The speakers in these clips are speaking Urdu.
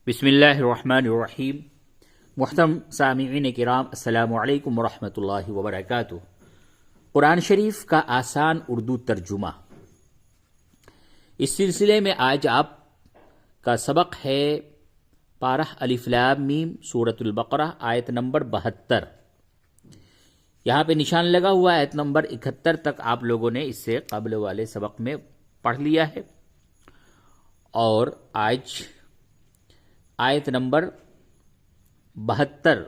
بسم اللہ الرحمن الرحیم۔ محترم سامعین کرام، السلام علیکم ورحمۃ اللہ وبرکاتہ۔ قرآن شریف کا آسان اردو ترجمہ، اس سلسلے میں آج آپ کا سبق ہے پارہ الف لام میم سورۃ البقرہ آیت نمبر 72۔ یہاں پہ نشان لگا ہوا آیت نمبر 71 تک آپ لوگوں نے اس سے قبل والے سبق میں پڑھ لیا ہے، اور آج آیت نمبر 72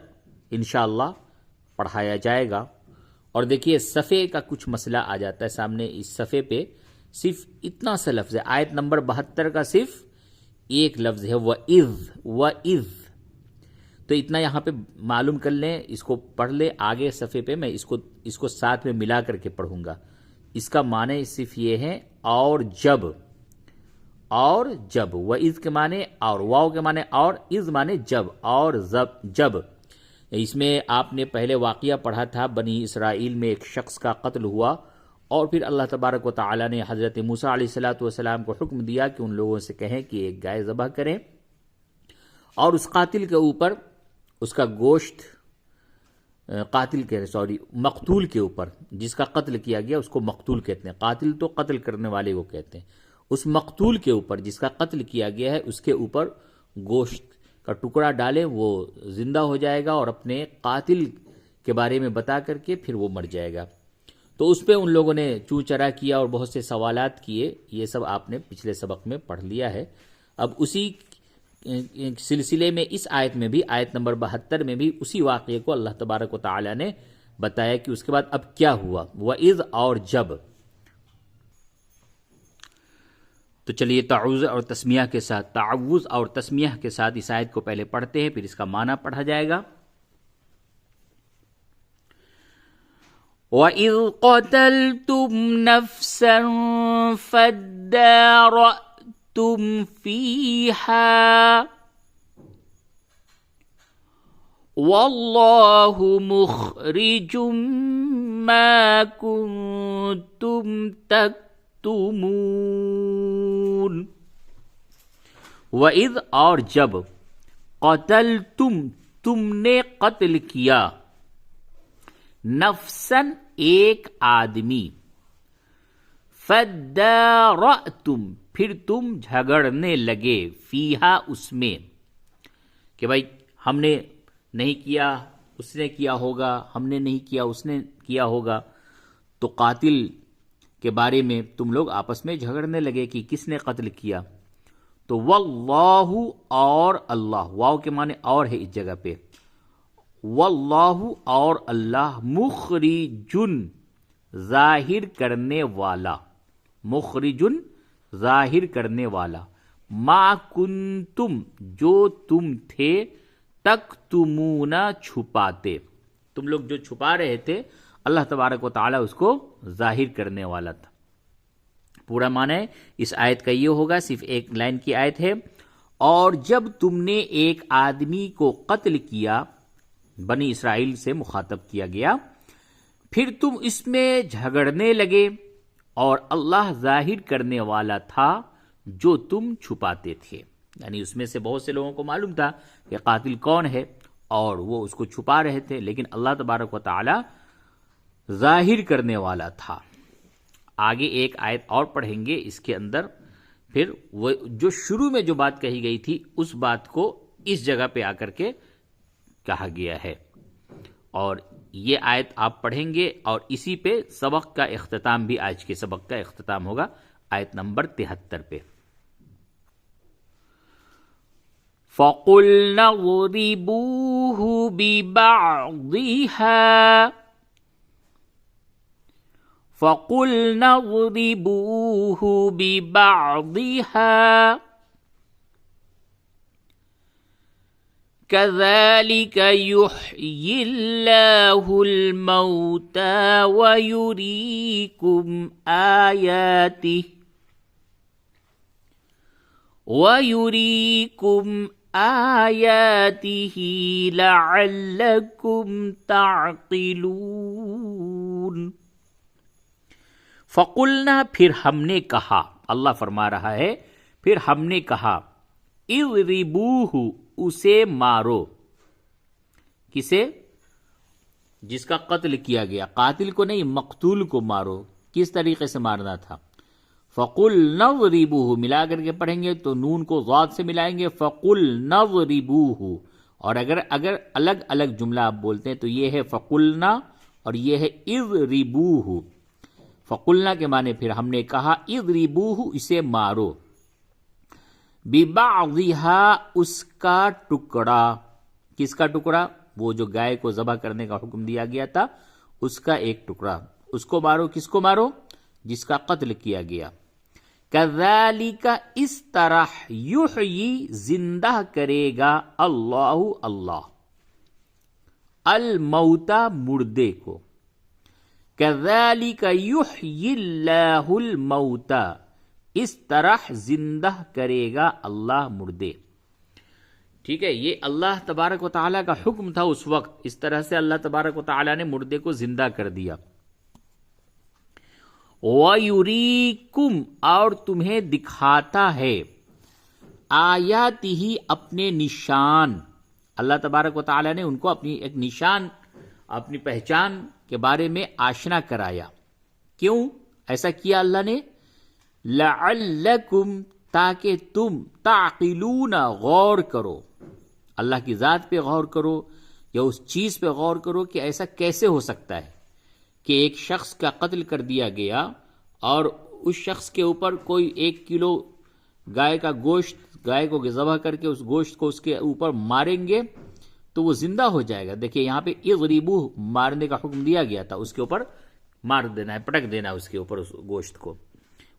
انشاءاللہ پڑھایا جائے گا۔ اور دیکھیے صفحے کا کچھ مسئلہ آ جاتا ہے سامنے، اس صفحے پہ صرف اتنا سا لفظ ہے، آیت نمبر 72 کا صرف ایک لفظ ہے وَإِذْ، تو اتنا یہاں پہ معلوم کر لیں، اس کو پڑھ لیں۔ آگے صفحے پہ میں اس کو ساتھ میں ملا کر کے پڑھوں گا۔ اس کا معنی صرف یہ ہے اور جب، وَإِذْ کے معنی اور، واو کے معنی اور، اذ معنی جب، اور جب۔ اس میں آپ نے پہلے واقعہ پڑھا تھا، بنی اسرائیل میں ایک شخص کا قتل ہوا، اور پھر اللہ تبارک و تعالی نے حضرت موسیٰ علیہ السلام کو حکم دیا کہ ان لوگوں سے کہیں کہ ایک گائے ذبح کریں، اور اس قاتل کے اوپر اس کا گوشت، مقتول کے اوپر، جس کا قتل کیا گیا اس کو مقتول کہتے ہیں، قاتل تو قتل کرنے والے کو کہتے ہیں، اس مقتول کے اوپر جس کا قتل کیا گیا ہے اس کے اوپر گوشت کا ٹکڑا ڈالے، وہ زندہ ہو جائے گا اور اپنے قاتل کے بارے میں بتا کر کے پھر وہ مر جائے گا۔ تو اس پہ ان لوگوں نے چوں چرا کیا اور بہت سے سوالات کیے، یہ سب آپ نے پچھلے سبق میں پڑھ لیا ہے۔ اب اسی سلسلے میں اس آیت میں بھی، آیت نمبر 72 میں بھی اسی واقعے کو اللہ تبارک و تعالی نے بتایا کہ اس کے بعد اب کیا ہوا، وَإِذْ، اور جب۔ تو چلیے تعوذ اور تسمیہ کے ساتھ، تعوذ اور تسمیہ کے ساتھ اس آیت کو پہلے پڑھتے ہیں، پھر اس کا معنی پڑھا جائے گا۔ وَإِذْ قَتَلْتُمْ نَفْسًا فَادَّارَأْتُمْ فِيهَا وَاللَّهُ مُخْرِجٌ مَا كُنتُمْ تَكْتُمُونَ۔ وَإِذْ، اور جب، قتلتم، تم نے قتل کیا، نفسن، ایک آدمی، فَادَّارَأْتُمْ، پھر تم جھگڑنے لگے، فیہا، اس میں، کہ بھائی ہم نے نہیں کیا اس نے کیا ہوگا، ہم نے نہیں کیا اس نے کیا ہوگا، تو قاتل کے بارے میں تم لوگ آپس میں جھگڑنے لگے کہ کس نے قتل کیا۔ تو واللہ، اور اللہ، واو کے معنی اور ہے اس جگہ پہ، واللہ، اور اللہ، مخرجن، ظاہر کرنے والا، مخرجن، ظاہر کرنے والا، ما کنتم، جو تم تھے، تکتمون، چھپاتے، تم لوگ جو چھپا رہے تھے، اللہ تبارک و تعالی اس کو ظاہر کرنے والا تھا۔ پورا معنی اس آیت کا یہ ہوگا، صرف ایک لائن کی آیت ہے، اور جب تم نے ایک آدمی کو قتل کیا، بنی اسرائیل سے مخاطب کیا گیا، پھر تم اس میں جھگڑنے لگے، اور اللہ ظاہر کرنے والا تھا جو تم چھپاتے تھے، یعنی اس میں سے بہت سے لوگوں کو معلوم تھا کہ قاتل کون ہے، اور وہ اس کو چھپا رہے تھے، لیکن اللہ تبارک و تعالی ظاہر کرنے والا تھا۔ آگے ایک آیت اور پڑھیں گے، اس کے اندر پھر وہ جو شروع میں جو بات کہی گئی تھی اس بات کو اس جگہ پہ آ کر کے کہا گیا ہے، اور یہ آیت آپ پڑھیں گے، اور اسی پہ سبق کا اختتام بھی، آج کے سبق کا اختتام ہوگا آیت نمبر 73 پہ۔ فَقُلْنَا اضْرِبُوهُ بِبَعْضِهَا فَقُلْنَا اضْرِبُوهُ بِبَعْضِهَا كَذَلِكَ يُحْيِي اللَّهُ الْمَوْتَى وَيُرِيكُمْ آيَاتِهِ لَعَلَّكُمْ تَعْقِلُونَ۔ فَقُلْنَا، پھر ہم نے کہا، اللہ فرما رہا ہے، پھر ہم نے کہا، اضربوہ اسے مارو. کسے؟ جس کا قتل کیا گیا. قاتل کو نہیں، مقتول کو مارو. کس طریقے سے مارنا تھا؟ فَقُلْنَا اضْرِبُوهُ ملا کر کے پڑھیں گے تو نون کو ضاد سے ملائیں گے. فَقُلْنَا اضْرِبُوهُ. اور اگر الگ الگ جملہ آپ بولتے ہیں تو یہ ہے فَقُلْنَا اور یہ ہے اضْرِبُوهُ. فَقُلْنَا کے معنی پھر ہم نے کہا اضْرِبُوهُ اسے مارو. بِبَعْضِهَا اس کا ٹکڑا. کس کا ٹکڑا؟ وہ جو گائے کو ذبح کرنے کا حکم دیا گیا تھا اس کا ایک ٹکڑا. اس کو مارو. کس کو مارو؟ جس کا قتل کیا گیا. كَذَلِكَ اس طرح یحیی زندہ کرے گا اللہ الموتى مردے کو. كَذَلِكَ یحیی اللہ الموتى اس طرح زندہ کرے گا اللہ مردے. ٹھیک ہے، یہ اللہ تبارک و تعالیٰ کا حکم تھا اس وقت. اس طرح سے اللہ تبارک و تعالیٰ نے مردے کو زندہ کر دیا. وَيُرِيكُمْ اور تمہیں دکھاتا ہے آیاتہ اپنے نشان. اللہ تبارک و تعالیٰ نے ان کو اپنی ایک نشان، اپنی پہچان کے بارے میں آشنا کرایا. کیوں ایسا کیا اللہ نے؟ لَعَلَّكُمْ تاکہ تم تعقلون غور کرو، اللہ کی ذات پہ غور کرو یا اس چیز پہ غور کرو کہ ایسا کیسے ہو سکتا ہے کہ ایک شخص کا قتل کر دیا گیا اور اس شخص کے اوپر کوئی 1 کلو گائے کا گوشت، گائے کو ذبح کر کے اس گوشت کو اس کے اوپر ماریں گے تو وہ زندہ ہو جائے گا. دیکھیے یہاں پہ اضربوہ مارنے کا حکم دیا گیا تھا، اس کے اوپر مار دینا ہے، پٹک دینا ہے اس کے اوپر اس گوشت کو،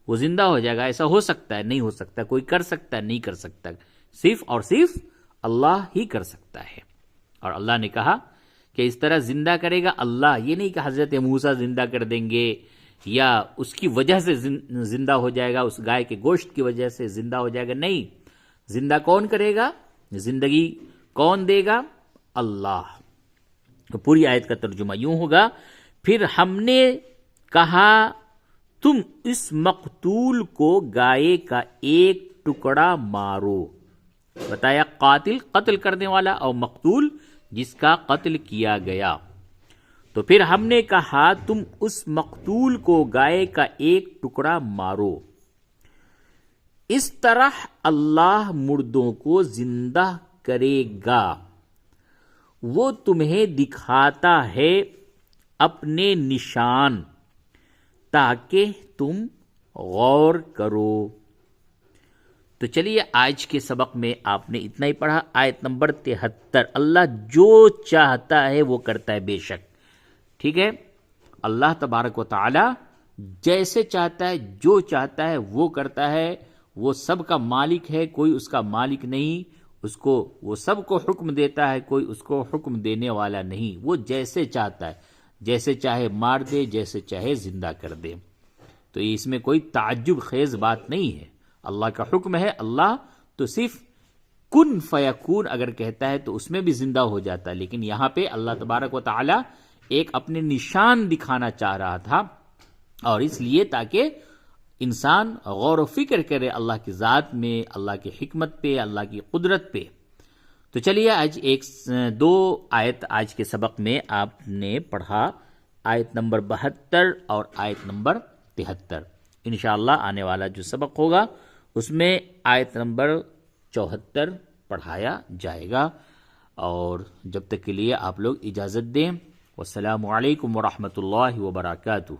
وہ زندہ ہو جائے گا. ایسا ہو سکتا ہے؟ نہیں ہو سکتا. کوئی کر سکتا ہے؟ نہیں کر سکتا. صرف اور صرف اللہ ہی کر سکتا ہے. اور اللہ نے کہا کہ اس طرح زندہ کرے گا اللہ. یہ نہیں کہ حضرت موسیٰ زندہ کر دیں گے یا اس کی وجہ سے زندہ ہو جائے گا، اس گائے کے گوشت کی وجہ سے زندہ ہو جائے گا. نہیں، زندہ کون کرے گا؟ زندگی کون دے گا؟ اللہ. تو پوری آیت کا ترجمہ یوں ہوگا، پھر ہم نے کہا تم اس مقتول کو گائے کا ایک ٹکڑا مارو. بتایا قاتل قتل کرنے والا اور مقتول جس کا قتل کیا گیا. تو پھر ہم نے کہا تم اس مقتول کو گائے کا ایک ٹکڑا مارو. اس طرح اللہ مردوں کو زندہ کرے گا. وہ تمہیں دکھاتا ہے اپنے نشان تاکہ تم غور کرو. تو چلیے آج کے سبق میں آپ نے اتنا ہی پڑھا. آیت نمبر 73. اللہ جو چاہتا ہے وہ کرتا ہے بے شک. ٹھیک ہے، اللہ تبارک و تعالی جیسے چاہتا ہے، جو چاہتا ہے وہ کرتا ہے. وہ سب کا مالک ہے، کوئی اس کا مالک نہیں. وہ سب کو حکم دیتا ہے، کوئی اس کو حکم دینے والا نہیں. وہ جیسے چاہتا ہے، جیسے چاہے مار دے، جیسے چاہے زندہ کر دے. تو اس میں کوئی تعجب خیز بات نہیں ہے. اللہ کا حکم ہے. اللہ تو صرف کن فیکون اگر کہتا ہے تو اس میں بھی زندہ ہو جاتا ہے. لیکن یہاں پہ اللہ تبارک و تعالی ایک اپنے نشان دکھانا چاہ رہا تھا، اور اس لیے تاکہ انسان غور و فکر کرے اللہ کی ذات میں، اللہ کی حکمت پہ، اللہ کی قدرت پہ. تو چلیے آج 2 آیت آج کے سبق میں آپ نے پڑھا، آیت نمبر 72 اور آیت نمبر 73. انشاءاللہ آنے والا جو سبق ہوگا اس میں آیت نمبر 74 پڑھایا جائے گا. اور جب تک کے لیے آپ لوگ اجازت دیں. والسلام علیکم ورحمۃ اللہ وبرکاتہ.